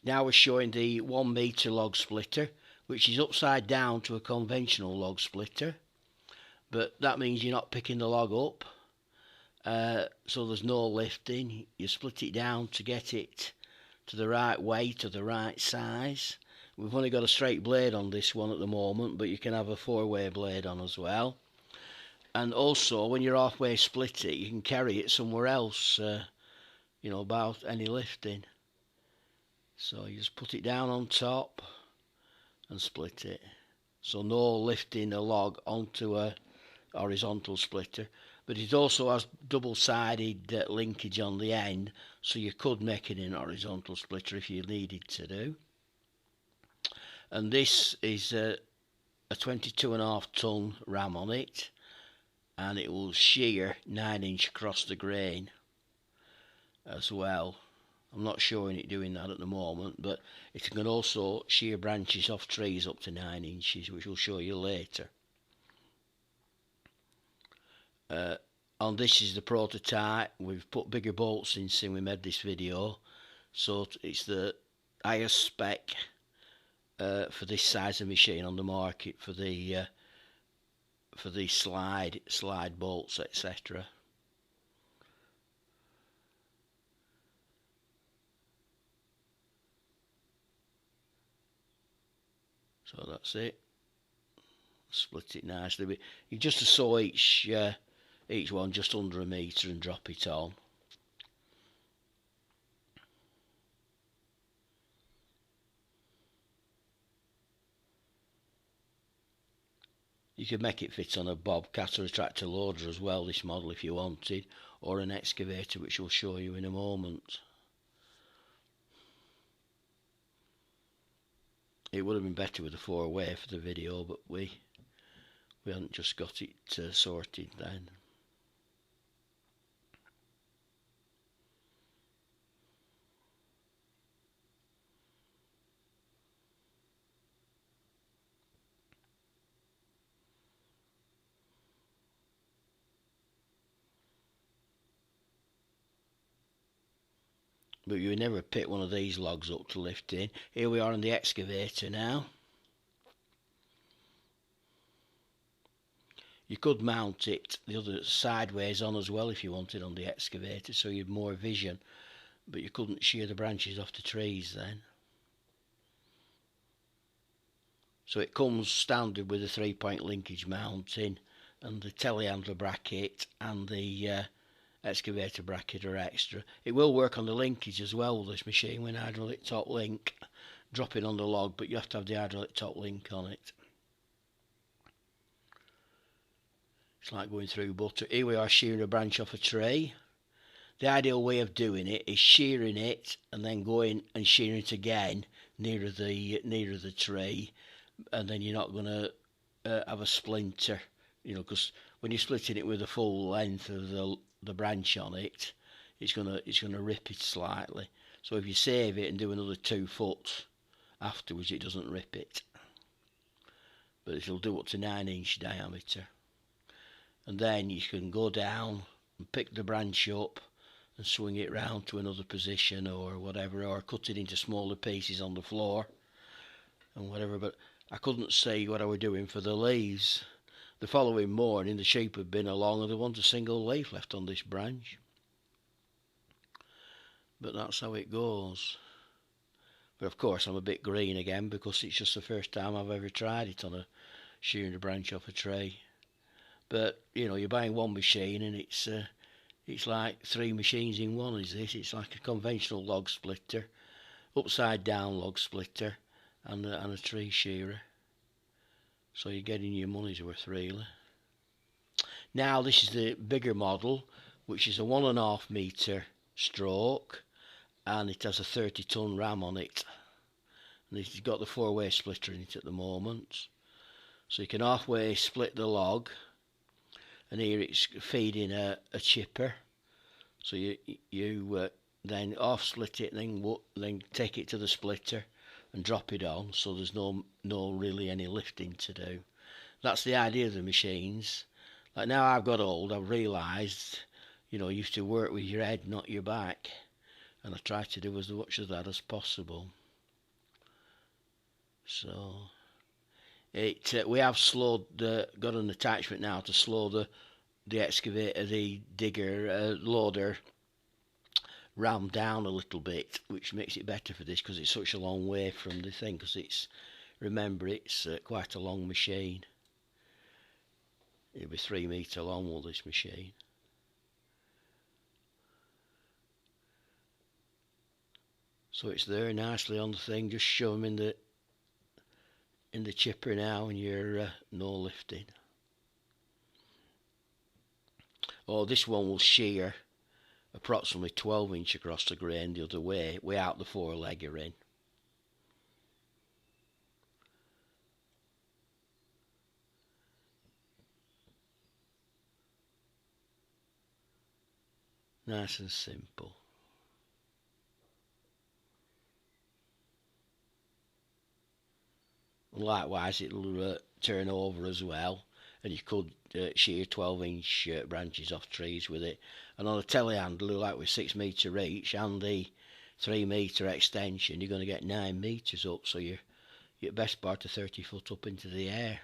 Now we're showing the 1 metre log splitter, which is upside down to a conventional log splitter, but that means you're not picking the log up, so there's no lifting. You split it down to get it to the right weight or the right size. We've only got a straight blade on this one at the moment, but you can have a 4-way blade on as well. And also, when you're halfway split it, you can carry it somewhere else, without any lifting. So you just put it down on top and split it. So no lifting a log onto a horizontal splitter. But it also has double-sided linkage on the end, so you could make it in a horizontal splitter if you needed to do. And this is a 22.5 ton ram on it, and it will shear 9-inch across the grain as well. I'm not showing it doing that at the moment, but it can also shear branches off trees up to 9 inches, which we'll show you later. On this is the prototype. We've put bigger bolts in since we made this video, so it's the highest spec for this size of machine on the market for the slide bolts, etc. So that's it. Split it nicely. You just saw each one just under a metre and drop it on. You could make it fit on a bobcat or a tractor loader as well, this model, if you wanted, or an excavator, which we'll show you in a moment. It would have been better with a 4-way for the video, but we hadn't just got it sorted then. But you would never pick one of these logs up to lift in. Here we are on the excavator now. You could mount it the other sideways on as well if you wanted on the excavator, so you'd more vision, but you couldn't shear the branches off the trees then. So it comes standard with a 3-point linkage mounting, and the telehandler bracket and the excavator bracket are extra. It will work on the linkage as well, this machine, with hydraulic top link dropping on the log, but you have to have the hydraulic top link on it. It's like going through butter. Here we are shearing a branch off a tree. The ideal way of doing it is shearing it and then going and shearing it again nearer the tree, and then you're not going to have a splinter, because when you're splitting it with the full length of the branch on it, it's gonna rip it slightly. So if you save it and do another 2 foot afterwards, it doesn't rip it, but it'll do up to 9-inch diameter. And then you can go down and pick the branch up and swing it round to another position or whatever, or cut it into smaller pieces on the floor and whatever. But I couldn't see what I was doing for the leaves. The following morning, the sheep had been along and there wasn't a single leaf left on this branch. But that's how it goes. But of course, I'm a bit green again because it's just the first time I've ever tried it on a shearing a branch off a tree. But you're buying one machine and it's like 3 machines in one. Is this? It's like a conventional log splitter, upside down log splitter, and a tree shearer. So you're getting your money's worth, really. Now this is the bigger model, which is a 1.5 metre stroke, and it has a 30-ton ram on it. And it's got the 4-way splitter in it at the moment. So you can halfway split the log, and here it's feeding a chipper. So you then half split it, and then take it to the splitter and drop it on, so there's no really any lifting to do. That's the idea of the machines. Like now I've got old, I've realised, you have to work with your head, not your back, and I try to do as much of that as possible. So we have slowed got an attachment now to slow the excavator, the digger, loader ram down a little bit, which makes it better for this because it's such a long way from the thing. Because remember, it's quite a long machine. It'll be 3 metre long, will this machine? So it's there nicely on the thing. Just show them in the chipper now, and you're no lifting. Oh, this one will shear approximately 12 inch across the grain the other way, without the 4-legger in. Nice and simple. And likewise, it'll turn over as well, and you could shear 12-inch branches off trees with it. And on a telehandler, like with 6 metre reach and the 3 metre extension, you're going to get 9 metres up, so you're best part of 30 foot up into the air.